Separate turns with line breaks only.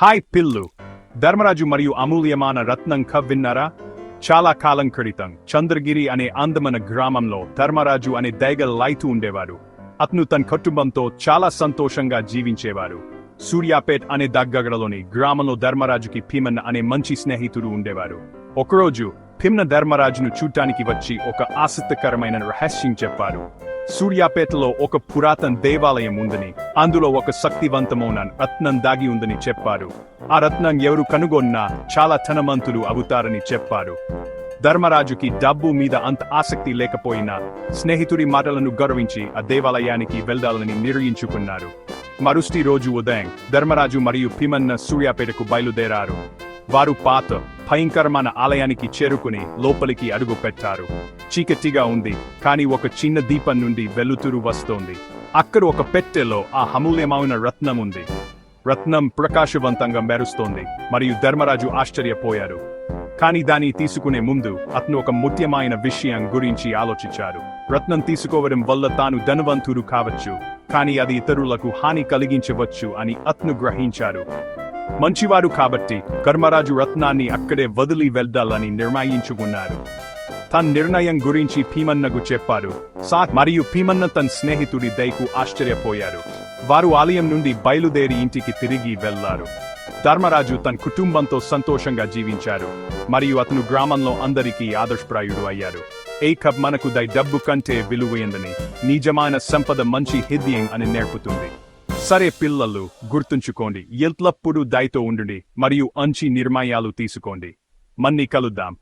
Hi పిల్లు, ధర్మరాజు మరియు అమూల్యమైన రత్నం కథ విన్నారా? చాలా కాలం క్రితం చంద్రగిరి అనే అందమైన గ్రామంలో ధర్మరాజు అనే దైగల రైతు ఉండేవారు. అతను తన కుటుంబంతో చాలా సంతోషంగా జీవించేవారు. సూర్యాపేట్ అనే దగ్గరలోని గ్రామంలో ధర్మరాజుకి భీమన్న అనే మంచి స్నేహితుడు ఉండేవారు. ఒకరోజు భీమన్న ధర్మరాజును చూడటానికి వచ్చి ఒక ఆసక్తికరమైన రహస్యం చెప్పారు. సూర్యాపేటలో ఒక పురాతన దేవాలయం ఉందని, అందులో ఒక శక్తివంతమైన రత్నం దాగి ఉందని చెప్పారు. ఆ రత్నం ఎవరు కనుగొన్నా చాలా ధనవంతులు అవుతారని చెప్పారు. ధర్మరాజుకి డబ్బు మీద అంత ఆసక్తి లేకపోయినా స్నేహితుడి మాటలను గౌరవించి ఆ దేవాలయానికి వెళ్లాలని నిర్ణయించుకున్నారు. మరుసటి రోజు ఉదయం ధర్మరాజు మరియు భీమన్న సూర్యాపేటకు బయలుదేరారు. వారు పాత భయంకరమైన ఆలయానికి చేరుకుని లోపలికి అడుగు పెట్టారు. చీకటిగా ఉంది, కానీ ఒక చిన్న దీపం నుండి వెలుతురు వస్తోంది. అక్కడ ఒక పెట్టెలో ఆ అమూల్యమైన రత్నం ఉంది. రత్నం ప్రకాశవంతంగా మెరుస్తోంది మరియు ధర్మరాజు ఆశ్చర్యపోయారు. కానీ దాన్ని తీసుకునే ముందు అతను ఒక ముఖ్యమైన విషయం గురించి ఆలోచించారు. రత్నం తీసుకోవడం వల్ల తాను ధనవంతుడు కావచ్చు, కానీ అది ఇతరులకు హాని కలిగించవచ్చు అని అతను గ్రహించారు. మంచివారు కాబట్టి ధర్మరాజు రత్నాన్ని అక్కడే వదిలి వెళ్దాలని నిర్ణయించుకున్నారు. తన నిర్ణయం గురించి భీమన్నకు చెప్పారు. మరియు భీమన్న తన స్నేహితుడి దయకు ఆశ్చర్యపోయారు. వారు ఆలయం నుండి బయలుదేరి ఇంటికి తిరిగి వెళ్లారు. ధర్మరాజు తన కుటుంబంతో సంతోషంగా జీవించారు మరియు అతను గ్రామంలో అందరికీ ఆదర్శప్రాయుడు అయ్యారు. ఏ కథ మనకు డబ్బు కంటే విలువైందని, నిజమైన సంపద మంచి హృదయం అని నేర్పుతుంది. సరే పిల్లలు, గుర్తుంచుకోండి, ఎల్లప్పుడూ దయతో ఉండండి మరియు మంచి నిర్ణయాలు తీసుకోండి. మళ్ళీ కలుద్దాం.